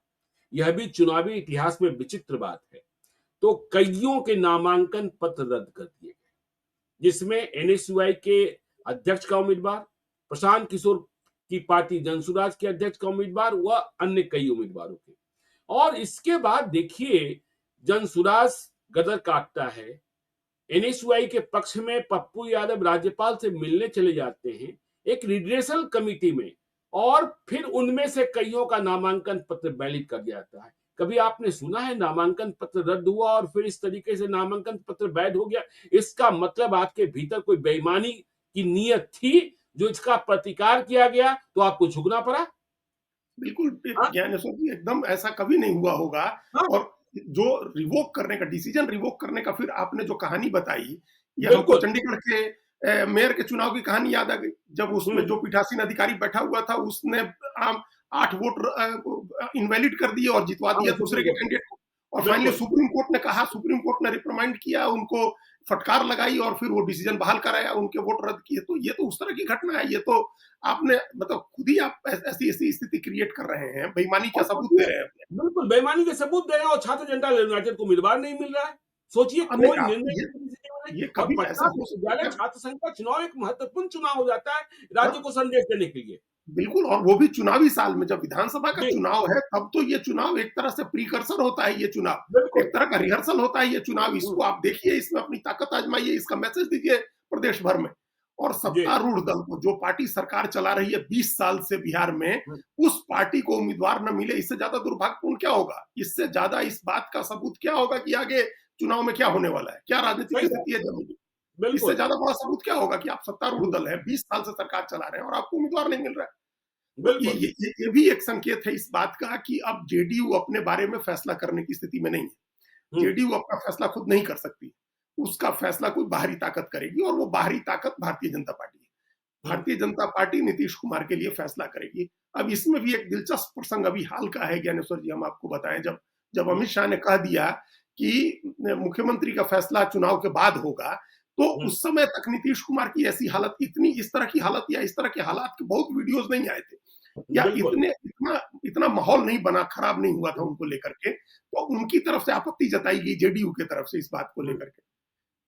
Speaker 1: यह भी चुनावी इतिहास में विचित्र बात है। तो कईयों के नामांकन पत्र रद्द कर दिए गए, जिसमें एनएसयूआई के अध्यक्ष का उम्मीदवार, प्रशांत किशोर की पार्टी जनसुराज के अध्यक्ष का उम्मीदवार व अन्य कई उम्मीदवारों के। और इसके बाद देखिए जनसुराज गदर काटता है, एनएसयूआई के पक्ष में पप्पू यादव राज्यपाल से मिलने चले जाते हैं एक रिड्रेसल कमिटी में, और फिर उनमें से कईयों का नामांकन पत्र वैलिड कर दिया जाता है। कभी आपने सुना है नामांकन पत्र रद्द हुआ और फिर इस तरीके से नामांकन पत्र वैध हो गया? इसका मतलब आपके भीतर कोई बेईमानी की नीयत थी, जो इसका प्रतिकार किया गया तो आपको झुकना पड़ा।
Speaker 2: बिल्कुल,
Speaker 1: हाँ,
Speaker 2: ज्ञानेश्वर जी एकदम ऐसा कभी नहीं हुआ होगा
Speaker 1: हाँ,
Speaker 2: और जो रिवोक करने का डिसीजन रिवोक करने का फिर आपने जो कहानी बताई, ये हमको
Speaker 1: बिल्कुल।
Speaker 2: चंडीगढ़ के मेयर के चुनाव की कहानी याद आ गई। जब उसमें
Speaker 1: हम्म,
Speaker 2: जो पीठासीन अधिकारी बैठा हुआ था उसने आम 8 वोट इनवैलिड कर दिए और जितवा
Speaker 1: हाँ,
Speaker 2: दिया दूसरे
Speaker 1: सुप्रीम
Speaker 2: के
Speaker 1: कोर्ट में।
Speaker 2: कैंडिडेट को। और फाइनली
Speaker 1: बिल्कुल।
Speaker 2: सुप्रीम कोर्ट ने कहा, सुप्रीम कोर्ट ने रिप्रिमांड किया, उनको फटकार लगाई और फिर वो डिसीजन बहाल कराया, उनके वोट रद्द किए। तो ये तो उस तरह की घटना है। ये तो आपने मतलब खुद ही आप ऐसी ऐसी स्थिति क्रिएट कर रहे हैं, बेईमानी का
Speaker 1: और
Speaker 2: सबूत
Speaker 1: सोचिए,
Speaker 2: दे रहे हैं।
Speaker 1: बिल्कुल बेईमानी के सबूत दे रहे हैं और छात्र जनता यूनाइटेड को उम्मीदवार नहीं मिल रहा है। सोचिए
Speaker 2: अब
Speaker 1: कोई
Speaker 2: नहीं आप
Speaker 1: निर्णय की स्थिति में नहीं।
Speaker 2: ये
Speaker 1: और
Speaker 2: कभी ऐसा
Speaker 1: पटना
Speaker 2: हो
Speaker 1: विश्वविद्यालय
Speaker 2: सकता है।
Speaker 1: छात्र संघ का चुनाव एक महत्वपूर्ण चुनाव हो जाता है
Speaker 2: हाँ,
Speaker 1: राज्य को संदेश देने के लिए।
Speaker 2: बिल्कुल और वो भी चुनावी साल में जब विधानसभा का
Speaker 1: जी,
Speaker 2: चुनाव है तब तो ये चुनाव एक तरह से प्रीकर्सर होता है ये चुनाव।
Speaker 1: बिल्कुल।
Speaker 2: एक तरह का रिहर्सल होता है ये चुनाव।
Speaker 1: हुँ,
Speaker 2: इसको आप देखिए, इसमें अपनी ताकत आजमाइए, इसका मैसेज दीजिए प्रदेश भर में। और
Speaker 1: जी।
Speaker 2: सत्तारूढ़ दल को जो पार्टी सरकार चला रही है 20 साल से बिहार में,
Speaker 1: हुँ,
Speaker 2: उस पार्टी को उम्मीदवार न मिले, इससे ज्यादा दुर्भाग्यपूर्ण क्या होगा? इससे ज्यादा इस बात का सबूत क्या होगा कि आगे चुनाव में क्या होने वाला है? क्या राजनीतिक
Speaker 1: सही बात।
Speaker 2: स्थिति है जमीनी? इससे
Speaker 1: बिल्कुल,
Speaker 2: ज्यादा बड़ा सबूत क्या होगा कि आप सत्तारूढ़
Speaker 1: हुँ,
Speaker 2: दल है, 20 साल से सरकार चला रहे हैं और आपको उम्मीदवार नहीं मिल रहा है। तो
Speaker 1: बिल्कुल।
Speaker 2: ये भी एक संकेत है इस बात का कि अब जेडीयू अपने बारे में फैसला करने की स्थिति में नहीं है।
Speaker 1: हुँ,
Speaker 2: जेडीयू अपना फैसला खुद नहीं कर सकती। उसका फैसला कोई बाहरी ताकत करेगी और वो बाहरी ताकत भारतीय जनता पार्टी है।
Speaker 1: हुँ,
Speaker 2: भारतीय जनता पार्टी नीतीश कुमार के लिए फैसला करेगी। अब इसमें भी एक दिलचस्प प्रसंग अभी हाल का है ज्ञानेश्वर जी, हम आपको बताएँ, जब जब
Speaker 1: हुँ,
Speaker 2: अमित शाह ने कह दिया कि मुख्यमंत्री का फैसला चुनाव के बाद होगा, तो
Speaker 1: हुँ,
Speaker 2: उस समय तक नीतीश कुमार की ऐसी हालत, इतनी इस तरह की हालत या इस तरह के हालात के बहुत वीडियोज़ नहीं आए थे। या
Speaker 1: बिल्कुल।
Speaker 2: इतना इतना माहौल नहीं बना, खराब नहीं हुआ था
Speaker 1: हुँ,
Speaker 2: उनको लेकर के। तो उनकी तरफ से आपत्ति जताई गई जेडीयू की तरफ से इस बात को
Speaker 1: हुँ,
Speaker 2: लेकर के।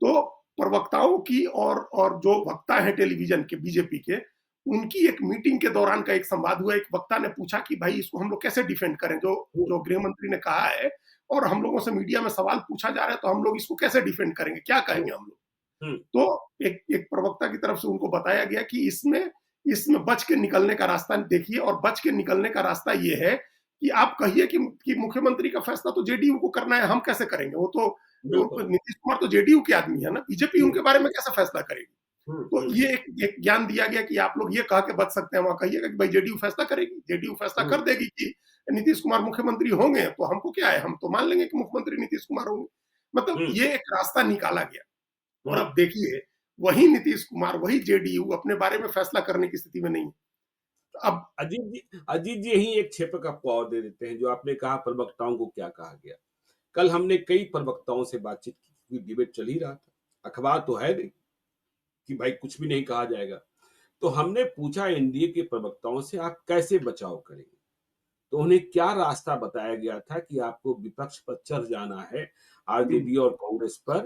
Speaker 2: तो प्रवक्ताओं की और जो वक्ता हैं टेलीविजन के बीजेपी के, उनकी एक मीटिंग के दौरान का एक संवाद हुआ। एक वक्ता ने पूछा कि भाई इसको हम लोग कैसे डिफेंड करें, जो
Speaker 1: हुँ,
Speaker 2: जो गृह मंत्री ने कहा है और हम लोगों से मीडिया में सवाल पूछा जा रहा है, तो हम लोग इसको कैसे डिफेंड करेंगे, क्या
Speaker 1: हुँ,
Speaker 2: कहेंगे हम लोग?
Speaker 1: हुँ,
Speaker 2: तो एक एक प्रवक्ता की तरफ से उनको बताया गया कि इसमें इसमें बच के निकलने का रास्ता देखिए, और बच के निकलने का रास्ता ये है कि आप कहिए कि मुख्यमंत्री का फैसला तो जेडीयू को करना है, हम कैसे करेंगे?
Speaker 1: बिल्कुल।
Speaker 2: नीतीश कुमार तो जेडीयू के आदमी है ना, बीजेपी
Speaker 1: हुँ,
Speaker 2: उनके बारे में कैसे फैसला करेगी?
Speaker 1: हुँ,
Speaker 2: तो
Speaker 1: हुँ,
Speaker 2: ये एक ज्ञान दिया गया कि आप लोग ये कह के बच सकते हैं, वहां कहिएगा कि भाई जेडीयू फैसला करेगी, जेडीयू फैसला
Speaker 1: हुँ,
Speaker 2: कर देगी कि नीतीश कुमार मुख्यमंत्री होंगे, तो हमको क्या है, हम तो मान लेंगे कि मुख्यमंत्री नीतीश कुमार होंगे। मतलब
Speaker 1: हुँ,
Speaker 2: ये एक रास्ता निकाला गया। और
Speaker 1: हुँ।
Speaker 2: अब देखिए, वही नीतीश कुमार, वही जेडीयू अपने बारे में फैसला करने की स्थिति में नहीं है। तो अब
Speaker 1: अजीत जी यहीं एक छेपक आपको और दे देते हैं, जो आपने कहा प्रवक्ताओं को क्या कहा गया। कल हमने कई प्रवक्ताओं से बातचीत की, डिबेट चल ही रहा था। अखबार तो है नहीं कि भाई कुछ भी नहीं कहा जाएगा। तो हमने पूछा एनडीए के प्रवक्ताओं से आप कैसे बचाव करेंगे? तो उन्हें क्या रास्ता बताया गया था कि आपको विपक्ष पर चढ़ जाना है, आरजेडी और कांग्रेस पर,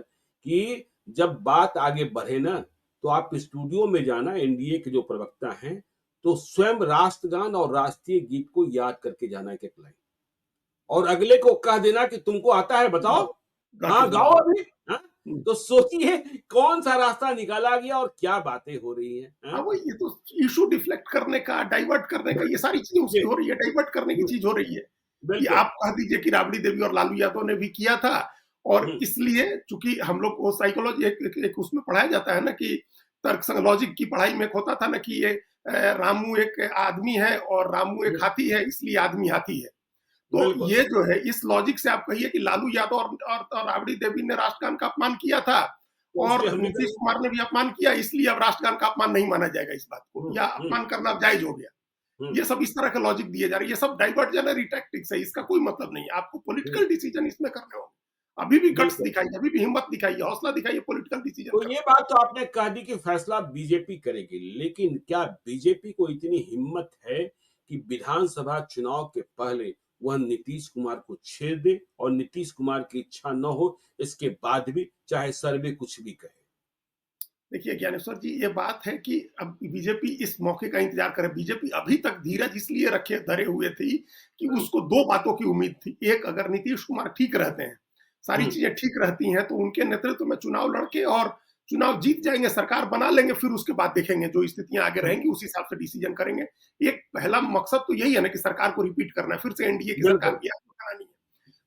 Speaker 1: कि जब बात आगे बढ़े ना, तो आप स्टूडियो में जाना एनडीए के जो प्रवक्ता हैं, तो स्वयं राष्ट्रगान और राष्ट्रीय गीत को याद करके जाना एक-एक लाइन। और अगले को कह देना कि तुमको आता है बताओ?
Speaker 2: गा के
Speaker 1: हाँ, गाओ
Speaker 2: सुनाओ।
Speaker 1: अभी। हाँ? तो सोचिए कौन-सा रास्ता निकाला गया और क्या बातें हो रही हैं।
Speaker 2: हाँ,
Speaker 1: हाँ?
Speaker 2: वही, ये तो इश्यू डिफ्लेक्ट करने का, डाइवर्ट करने का, ये सारी चीज़ें
Speaker 1: जी,
Speaker 2: उसकी हो रही है, डाइवर्ट करने की
Speaker 1: हुँ,
Speaker 2: चीज़ हो रही है। कि
Speaker 1: बिल्कुल।
Speaker 2: आप कह दीजिए कि राबड़ी देवी और लालू यादव ने भी किया था, और
Speaker 1: हुँ,
Speaker 2: इसलिए चूँकि हम लोग वो साइकोलॉजी एक उसमें पढ़ाया जाता है ना, कि तर्क संग लॉजिक की पढ़ाई में एक होता था ना कि ये रामू एक आदमी है और रामू एक
Speaker 1: हुँ,
Speaker 2: हाथी है, इसलिए आदमी हाथी है। तो
Speaker 1: बिल्कुल।
Speaker 2: ये जो है, इस लॉजिक से आप कहिए कि लालू यादव और राबड़ी देवी ने राष्ट्रगान का अपमान किया था,
Speaker 1: तो
Speaker 2: और
Speaker 1: इसलिए हम भी
Speaker 2: नीतीश
Speaker 1: करेंगे।
Speaker 2: कुमार ने भी अपमान किया, इसलिए अब राष्ट्रगान का अपमान नहीं माना जाएगा इस बात को,
Speaker 1: हुँ,
Speaker 2: या
Speaker 1: हुँ,
Speaker 2: अपमान करना अब जायज हो गया।
Speaker 1: हुँ,
Speaker 2: ये सब इस तरह का लॉजिक दिए जा रहे हैं, ये सब डाइवर्जनरी टैक्टिक्स है, इसका कोई मतलब नहीं है। आपको
Speaker 1: हुँ,
Speaker 2: पॉलिटिकल डिसीजन इसमें करने होंगे। अभी भी गट्स
Speaker 1: बिल्कुल।
Speaker 2: दिखाइए, अभी भी हिम्मत दिखाइए, हौसला दिखाइए पॉलिटिकल डिसीजन
Speaker 1: तो
Speaker 2: करने
Speaker 1: ये
Speaker 2: का।
Speaker 1: बात तो आपने कह दी कि फैसला बीजेपी करेगी, लेकिन क्या बीजेपी को इतनी हिम्मत है कि विधानसभा चुनाव के पहले वह नीतीश कुमार को छेड़ दे और नीतीश कुमार की इच्छा न हो इसके बाद भी चाहे सर्वे कुछ भी कहे?
Speaker 2: देखिए ज्ञानेश्वर जी, ये बात है कि अब बीजेपी इस मौके का इंतजार करे। बीजेपी अभी तक धीरज इसलिए रखे धरे हुए थी कि
Speaker 1: हुँ,
Speaker 2: उसको दो बातों की उम्मीद थी। एक, अगर नीतीश कुमार ठीक रहते हैं, सारी
Speaker 1: हुँ,
Speaker 2: चीजें ठीक रहती हैं, तो उनके नेतृत्व में चुनाव लड़के और चुनाव जीत जाएंगे, सरकार बना लेंगे, फिर उसके बाद देखेंगे जो स्थितियां आगे
Speaker 1: हुँ,
Speaker 2: रहेंगी उस हिसाब से डिसीजन करेंगे। एक पहला मकसद तो यही है ना कि सरकार को रिपीट करना है, फिर से एनडीए की सरकार
Speaker 1: बिल्कुल,
Speaker 2: की बनानी है।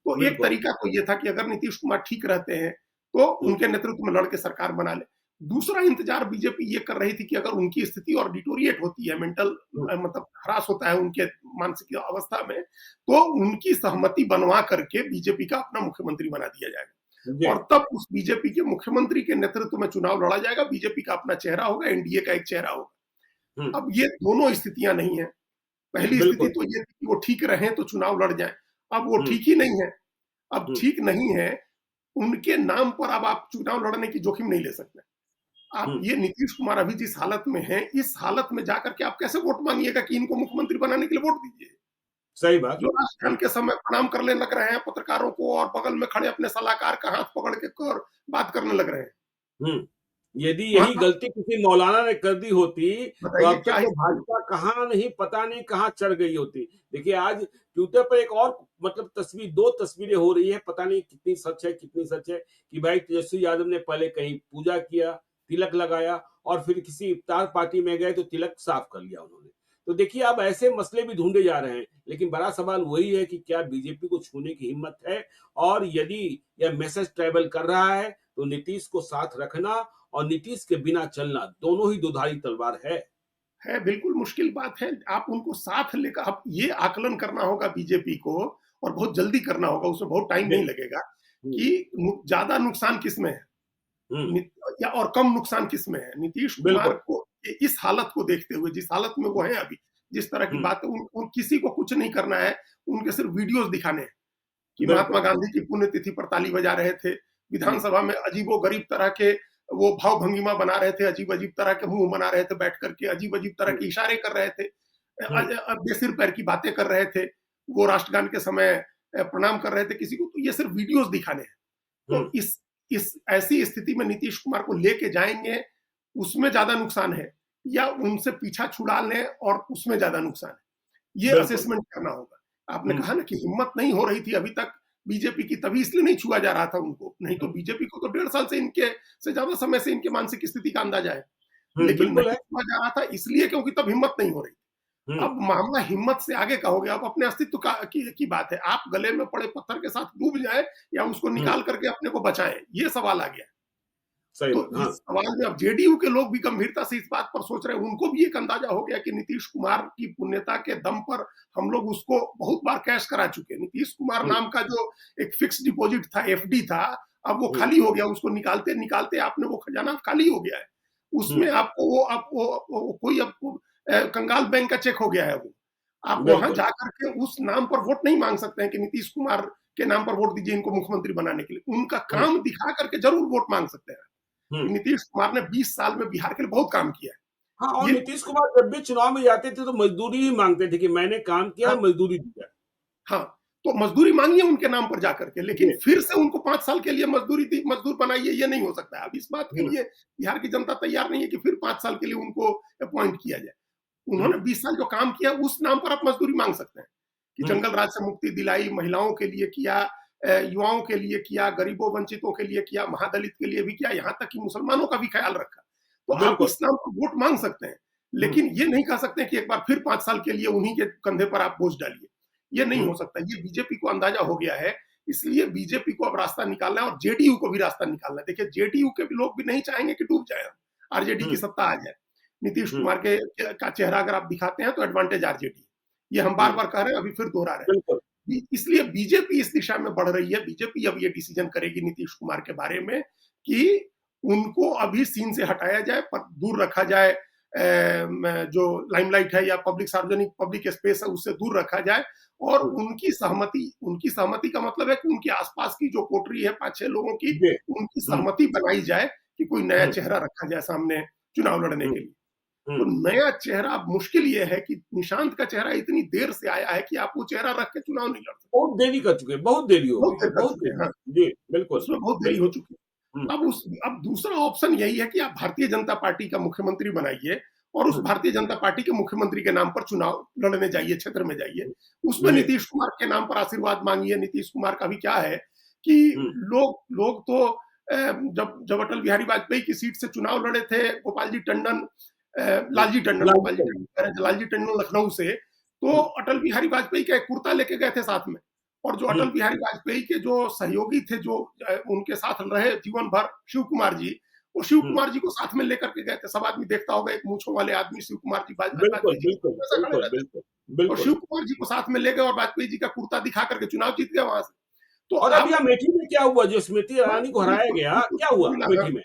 Speaker 2: तो एक
Speaker 1: बिल्कुल।
Speaker 2: तरीका तो ये था कि अगर नीतीश कुमार ठीक रहते हैं, तो
Speaker 1: हुँ,
Speaker 2: उनके नेतृत्व में लड़के सरकार बना ले। दूसरा इंतजार बीजेपी ये कर रही थी कि अगर उनकी स्थिति और डिटोरिएट होती है, मेंटल
Speaker 1: हुँ,
Speaker 2: मतलब ह्रास होता है उनके मानसिक अवस्था में, तो उनकी सहमति बनवा करके बीजेपी का अपना मुख्यमंत्री बना दिया जाएगा,
Speaker 1: जी,
Speaker 2: और तब उस बीजेपी के मुख्यमंत्री के नेतृत्व में चुनाव लड़ा जाएगा। बीजेपी का अपना चेहरा होगा, एनडीए का एक चेहरा होगा।
Speaker 1: हुँ,
Speaker 2: अब ये दोनों स्थितियां नहीं है। पहली स्थिति
Speaker 1: बिल्कुल।
Speaker 2: तो ये थी कि वो ठीक रहे तो चुनाव लड़ जाए। अब वो
Speaker 1: हुँ,
Speaker 2: ठीक ही नहीं है। अब
Speaker 1: हुँ,
Speaker 2: ठीक नहीं है, उनके नाम पर अब आप चुनाव लड़ने की जोखिम नहीं ले सकते। आप
Speaker 1: हुँ,
Speaker 2: ये नीतीश कुमार अभी जिस हालत में हैं, इस हालत में जाकर के आप कैसे वोट माँगिएगा कि इनको मुख्यमंत्री बनाने के लिए वोट दीजिए?
Speaker 1: सही बात।
Speaker 2: जो राष्ट्रगान
Speaker 1: हुँ,
Speaker 2: के समय प्रणाम करने लग रहे हैं पत्रकारों को, और बगल में खड़े अपने सलाहकार का हाथ पकड़ के और बात करने लग रहे हैं।
Speaker 1: हुँ। यदि
Speaker 2: वहाँ
Speaker 1: यही
Speaker 2: तो
Speaker 1: गलती किसी मौलाना ने कर दी होती, तो
Speaker 2: बताइए
Speaker 1: अब तक
Speaker 2: क्या
Speaker 1: तो
Speaker 2: स्थिति
Speaker 1: भाजपा कहाँ नहीं पता नहीं कहाँ चढ़ गई होती। देखिए आज ट्विटर पर एक और मतलब तस्वीर 2 तस्वीरें हो रही है, पता नहीं कितनी सच है, कितनी सच है कि भाई तेजस्वी यादव ने पहले कहीं पूजा किया, तिलक लगाया और फिर किसी इफ्तार पार्टी में गए तो तिलक साफ कर लिया उन्होंने। तो देखिए अब ऐसे मसले भी ढूँढे जा रहे हैं, लेकिन बड़ा सवाल वही है कि क्या बीजेपी को छूने की हिम्मत है? और यदि यह मैसेज ट्रैवल कर रहा है, तो नीतीश को साथ रखना और नीतीश के बिना चलना दोनों ही दुधारी तलवार है।
Speaker 2: है, बिल्कुल मुश्किल बात है। आप उनको साथ लेकर, अब ये आकलन करना होगा बीजेपी को, और बहुत जल्दी करना होगा, उसमें बहुत टाइम
Speaker 1: जी।
Speaker 2: नहीं लगेगा
Speaker 1: हुँ,
Speaker 2: कि ज़्यादा नुकसान किसमें है?
Speaker 1: हुँ,
Speaker 2: नि या और कम नुकसान किसमें है? नीतीश कुमार
Speaker 1: बिल्कुल।
Speaker 2: को इस हालत को देखते हुए, जिस हालत में वो हैं अभी, जिस तरह की बातें उन किसी को कुछ नहीं करना है, उनके सिर्फ वीडियोज़ दिखाने हैं कि महात्मा
Speaker 1: बिल्कुल।
Speaker 2: गांधी की पुण्यतिथि पर ताली बजा रहे थे, विधानसभा में अजीबो-गरीब तरह के वो भाव-भंगिमा बना रहे थे, अजीब-अजीब तरह के मुँह बना रहे थे बैठ कर के, अजीब-अजीब तरह के इशारे कर रहे थे। बेसिर पैर की बातें कर रहे थे। वो राष्ट्रगान के समय प्रणाम कर रहे थे किसी को, तो ये सिर्फ वीडियोज़ दिखाने हैं। तो इस ऐसी स्थिति में नीतीश कुमार को लेके जाएँगे, उसमें ज़्यादा नुकसान है या उनसे पीछा छुड़ा लें और उसमें ज़्यादा नुकसान है। ये
Speaker 1: बिल्कुल।
Speaker 2: असेसमेंट करना होगा। आपने कहा ना कि हिम्मत नहीं हो रही थी अभी तक बीजेपी की, तभी इसलिए नहीं छुआ जा रहा था उनको। नहीं तो बीजेपी को तो 1.5 साल से इनके से ज़्यादा समय से इनके मानसिक स्थिति का अंदाजा है। लेकिन
Speaker 1: बिल्कुल
Speaker 2: नहीं
Speaker 1: है।
Speaker 2: छुआ जा रहा था इसलिए क्योंकि तब हिम्मत नहीं हो रही।
Speaker 1: हुँ,
Speaker 2: अब मामला हिम्मत से आगे का हो गया, अब अपने अस्तित्व की बात है। आप गले में पड़े पत्थर के साथ डूब जाएँ या उसको
Speaker 1: हुँ,
Speaker 2: निकाल करके अपने को बचाएँ, ये सवाल आ गया।
Speaker 1: सही
Speaker 2: तो
Speaker 1: बात,
Speaker 2: इस
Speaker 1: हाँ।
Speaker 2: सवाल में अब जेडीयू के लोग भी गंभीरता से इस बात पर सोच रहे हैं, उनको भी एक अंदाजा हो गया कि नीतीश कुमार की पुण्यता के दम पर हम लोग उसको बहुत बार कैश करा चुके हैं। नीतीश कुमार
Speaker 1: हुँ,
Speaker 2: नाम का जो एक फिक्स्ड डिपॉजिट था, एफडी था, अब वो
Speaker 1: हुँ,
Speaker 2: खाली हो गया, उसको निकालते-निकालते आपने वो खजाना खाली हो गया है।
Speaker 1: हुँ,
Speaker 2: उसमें आपको वो अब वो कोई आपको कंगाल बैंक का चेक हो गया है वो। आप वहाँ
Speaker 1: बिल्कुल।
Speaker 2: जाकर के उस नाम पर वोट नहीं माँग सकते हैं कि नीतीश कुमार के नाम पर वोट दीजिए इनको मुख्यमंत्री बनाने के लिए। उनका
Speaker 1: हुँ,
Speaker 2: काम दिखा करके ज़रूर वोट माँग सकते हैं।
Speaker 1: हुँ।
Speaker 2: कि नीतीश कुमार ने 20 साल में बिहार के लिए बहुत काम किया
Speaker 1: हाँ, और
Speaker 2: है। ये
Speaker 1: नीतीश कुमार जब भी चुनाव में जाते थे तो मज़दूरी ही माँगते थे कि मैंने काम किया
Speaker 2: हाँ,
Speaker 1: है, मज़दूरी दी जाए।
Speaker 2: हाँ, तो मज़दूरी माँगिए उनके नाम पर जाकर के, लेकिन
Speaker 1: जी।
Speaker 2: फिर से उनको 5 साल के लिए मज़दूर बनाइए, ये नहीं हो सकता है। अब इस बात के
Speaker 1: हुँ,
Speaker 2: लिए बिहार की जनता तैयार नहीं है कि फिर 5 साल के लिए उनको अपॉइंट किया जाए।
Speaker 1: हुँ,
Speaker 2: उन्होंने 20 साल जो काम किया, उस नाम पर आप मज़दूरी माँग सकते हैं, कि
Speaker 1: हुँ,
Speaker 2: जंगल राज से मुक्ति दिलाई, महिलाओं के लिए किया, युवाओं के लिए किया, गरीबों वंचितों के लिए किया, महादलित के लिए भी किया, यहाँ तक कि मुसलमानों का भी ख़्याल रखा। तो आप
Speaker 1: बिल्कुल।
Speaker 2: इस नाम पर वोट माँग सकते हैं,
Speaker 1: हुँ,
Speaker 2: लेकिन ये नहीं कह सकते कि एक बार फिर 5 साल के लिए उन्हीं के कंधे पर आप बोझ डालिए। ये नहीं
Speaker 1: हुँ,
Speaker 2: हो सकता, ये बीजेपी को अंदाज़ा हो गया है, इसलिए बीजेपी को अब रास्ता निकालना है और जेडीयू को भी रास्ता निकालना है। देखिए, जेडीयू के भी लोग भी नहीं चाहेंगे कि डूब जाए हम, आरजेडी की
Speaker 1: हुँ,
Speaker 2: सत्ता आ जाए। नीतीश
Speaker 1: हुँ,
Speaker 2: कुमार के का चेहरा अगर आप दिखाते हैं तो एडवांटेज आरजेडी। ये हम
Speaker 1: हुँ,
Speaker 2: बार-बार कह रहे हैं, अभी फिर दोहरा रहे हैं।
Speaker 1: बिल्कुल।
Speaker 2: इसलिए बीजेपी इस दिशा में बढ़ रही है। बीजेपी अब ये डिसीजन करेगी नीतीश कुमार के बारे में कि उनको अभी सीन से हटाया जाए, पर दूर रखा जाए, जो लाइमलाइट है या सार्वजनिक पब्लिक स्पेस है उससे दूर रखा जाए और
Speaker 1: हुँ,
Speaker 2: उनकी सहमति का मतलब है कि उनके आसपास की जो कोटरी है 5-6 लोगों की,
Speaker 1: जी।
Speaker 2: उनकी
Speaker 1: हुँ,
Speaker 2: सहमति बनाई जाए कि कोई नया
Speaker 1: हुँ,
Speaker 2: चेहरा रखा जाए सामने चुनाव लड़ने
Speaker 1: हुँ,
Speaker 2: के लिए।
Speaker 1: हुँ।
Speaker 2: तो नया चेहरा, अब मुश्किल ये है कि निशांत का चेहरा इतनी देर से आया है कि आप वो चेहरा रख के चुनाव नहीं लड़ सकते।
Speaker 1: बहुत देरी कर चुके हैं, बहुत देरी हो
Speaker 2: बहुत
Speaker 1: गई है,
Speaker 2: देर कर
Speaker 1: बहुत
Speaker 2: चुके हैं,
Speaker 1: देरी।
Speaker 2: हाँ,
Speaker 1: जी, बिल्कुल,
Speaker 2: उसमें बहुत देरी हो
Speaker 1: बिल्कुल।
Speaker 2: चुकी
Speaker 1: हुँ,
Speaker 2: है। अब दूसरा ऑप्शन यही है कि आप भारतीय जनता पार्टी का मुख्यमंत्री बनाइए और उस
Speaker 1: हुँ,
Speaker 2: भारतीय जनता पार्टी के मुख्यमंत्री के नाम पर चुनाव लड़ने जाइए, क्षेत्र में जाइए। उसमें
Speaker 1: जी,
Speaker 2: नीतीश कुमार के नाम पर आशीर्वाद माँगिए। नीतीश कुमार का भी क्या है कि
Speaker 1: हुँ,
Speaker 2: लोग तो जब अटल बिहारी वाजपेयी की सीट से चुनाव लड़े थे,
Speaker 1: हुँ। लालजी टंडन।
Speaker 2: लालजी टंडन लखनऊ से, तो
Speaker 1: हुँ,
Speaker 2: अटल बिहारी वाजपेयी का एक कुर्ता लेके गए थे साथ में। और जो
Speaker 1: हुँ,
Speaker 2: अटल बिहारी वाजपेयी के जो सहयोगी थे, जो उनके साथ रहे जीवन भर, शिव कुमार जी, वो शिव
Speaker 1: हुँ।
Speaker 2: कुमार जी को साथ में लेकर के गए थे। सब आदमी देखता होगा, एक मूंछों वाले आदमी शिव कुमार जी
Speaker 1: बिल्कुल,
Speaker 2: वाजपेयी जी
Speaker 1: बिल्कुल,
Speaker 2: हमेशा खड़े
Speaker 1: बिल्कुल,
Speaker 2: रहते थे।
Speaker 1: बिल्कुल,
Speaker 2: और
Speaker 1: बिल्कुल।
Speaker 2: शिव कुमार जी को साथ में ले गए और वाजपेयी जी का कुर्ता दिखा करके चुनाव जीत गए वहां से। तो
Speaker 1: और अभी
Speaker 2: अब
Speaker 1: अमेठी में क्या हुआ? जो स्मृति
Speaker 2: हाँ,
Speaker 1: ईरानी को हराया
Speaker 2: बिल्कुल,
Speaker 1: गया,
Speaker 2: बिल्कुल
Speaker 1: क्या हुआ
Speaker 2: किशोरीलाल, हाँ,
Speaker 1: अमेठी में?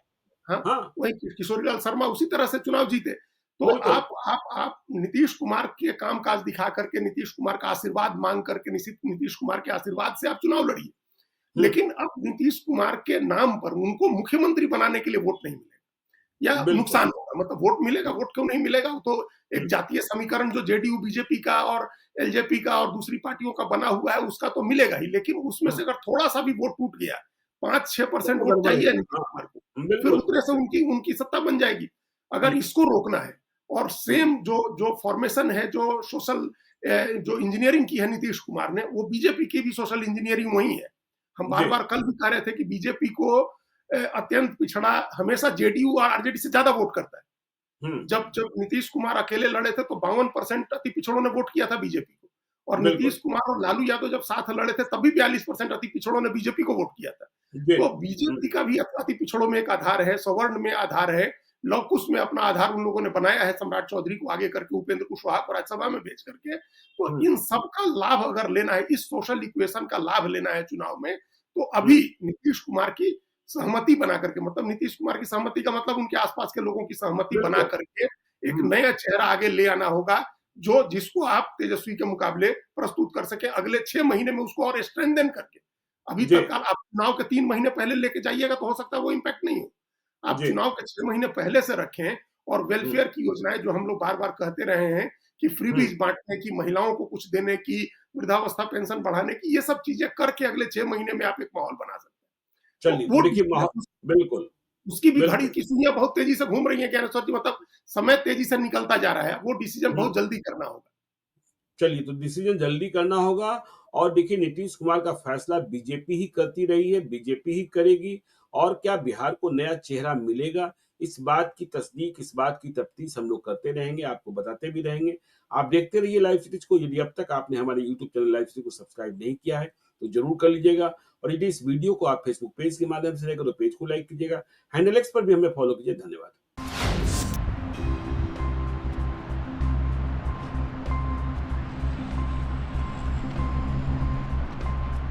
Speaker 2: हाँ,
Speaker 1: हाँ,
Speaker 2: वही किशोरीलाल शर्मा उसी तरह से चुनाव जीते। तो
Speaker 1: बिल्कुल।
Speaker 2: आप नीतीश कुमार के काम-काज दिखा करके, नीतीश कुमार का आशीर्वाद माँग करके, नीतीश कुमार के आशीर्वाद से आप चुनाव लड़िए।
Speaker 1: हुँ,
Speaker 2: लेकिन अब नीतीश कुमार के नाम पर उनको मुख्यमंत्री बनाने के लिए वोट नहीं मिलेगा या
Speaker 1: बिल्कुल।
Speaker 2: नुकसान होगा। मतलब वोट मिलेगा, वोट क्यों नहीं मिलेगा? वो तो
Speaker 1: हुँ,
Speaker 2: एक जातीय समीकरण जो जेडीयू, बीजेपी का और एलजेपी का और दूसरी पार्टियों का बना हुआ है, उसका तो मिलेगा ही। लेकिन उसमें
Speaker 1: हुँ,
Speaker 2: से अगर थोड़ा-सा भी वोट टूट गया, 5-6%
Speaker 1: तो
Speaker 2: वोट
Speaker 1: गड़बड़
Speaker 2: चाहिए
Speaker 1: है।
Speaker 2: नीतीश
Speaker 1: हाँ,
Speaker 2: कुमार को, फिर
Speaker 1: बिल्कुल।
Speaker 2: उतने से उनकी उनकी सत्ता बन जाएगी। अगर
Speaker 1: हुँ,
Speaker 2: इसको रोकना है और
Speaker 1: हुँ,
Speaker 2: सेम जो जो फॉर्मेशन है, जो जो इंजीनियरिंग की है नीतीश कुमार ने, वो बीजेपी की भी सोशल इंजीनियरिंग वही है। हम
Speaker 1: जी।
Speaker 2: बार-बार कल भी कह रहे थे कि बीजेपी को अत्यंत पिछड़ा हमेशा जेडीयू और आरजेडी से ज़्यादा वोट करता है।
Speaker 1: हुँ,
Speaker 2: जब जब नीतीश कुमार अकेले लड़े थे तो 52% अति पिछड़ों ने वोट किया था बीजेपी को, और
Speaker 1: बिल्कुल।
Speaker 2: नीतीश कुमार और लालू यादव जब साथ लड़े थे तब भी 42% अति पिछड़ों ने बीजेपी को वोट किया था।
Speaker 1: जी।
Speaker 2: तो
Speaker 1: हुँ,
Speaker 2: बीजेपी का भी अति पिछड़ों में एक आधार है, सवर्ण में आधार है, लवकुश में अपना आधार उन लोगों ने बनाया है, सम्राट चौधरी को आगे करके, उपेंद्र कुशवाहा को राज्यसभा में भेज करके। तो
Speaker 1: हुँ,
Speaker 2: इन सब का लाभ अगर लेना है, इस सोशल इक्वेशन का लाभ लेना है चुनाव में, तो
Speaker 1: हुँ,
Speaker 2: अभी नीतीश कुमार की सहमति बना करके, मतलब नीतीश कुमार की सहमति का मतलब उनके आसपास के लोगों की सहमति बना
Speaker 1: बिल्कुल।
Speaker 2: करके एक
Speaker 1: हम्म,
Speaker 2: नया चेहरा आगे ले आना होगा, जो जिसको आप तेजस्वी के मुकाबले प्रस्तुत कर सके अगले 6 महीने में, उसको और स्ट्रेंथन करके। अभी
Speaker 1: जी,
Speaker 2: तत्काल आप चुनाव के 3 महीने पहले लेके जाइएगा तो हो सकता है वो इम्पैक्ट नहीं हो। आप
Speaker 1: जी,
Speaker 2: चुनाव के 6 महीने पहले से रखें, और
Speaker 1: हम्म,
Speaker 2: वेलफेयर की योजनाएं जो हम लोग बार बार कहते रहे हैं कि
Speaker 1: हम्म,
Speaker 2: फ्रीबीज बांटने की, महिलाओं को कुछ देने की, वृद्धावस्था पेंशन बढ़ाने की, ये सब चीजें करके अगले 6 महीने में आप एक माहौल बना सकते हैं। तो
Speaker 1: चलिए, तो
Speaker 2: वो
Speaker 1: देखिए बिल्कुल,
Speaker 2: उसकी भी घड़ी
Speaker 1: बिल्कुल,
Speaker 2: की सुइयां बहुत तेजी से घूम रही है ज्ञानेश्वर जी, मतलब समय तेजी से निकलता जा रहा है, वो डिसीजन
Speaker 1: हम्म,
Speaker 2: बहुत जल्दी करना होगा।
Speaker 1: चलिए, तो डिसीजन जल्दी करना होगा। और देखिए, नीतीश कुमार का फैसला बीजेपी ही करती रही है, बीजेपी ही करेगी। और क्या बिहार को नया चेहरा मिलेगा, इस बात की तस्दीक, इस बात की तफ्तीश हम लोग करते रहेंगे, आपको बताते भी रहेंगे। आप देखते रहिए लाइव सिटीज को। यदि अब तक आपने हमारे यूट्यूब चैनल लाइव सिटी को सब्सक्राइब नहीं किया है तो जरूर कर लीजिएगा। और यदि इस वीडियो को आप फेसबुक पेज के माध्यम से देखें तो पेज को लाइक कीजिएगा। हैंडल एक्स पर भी हमें फॉलो कीजिए। धन्यवाद।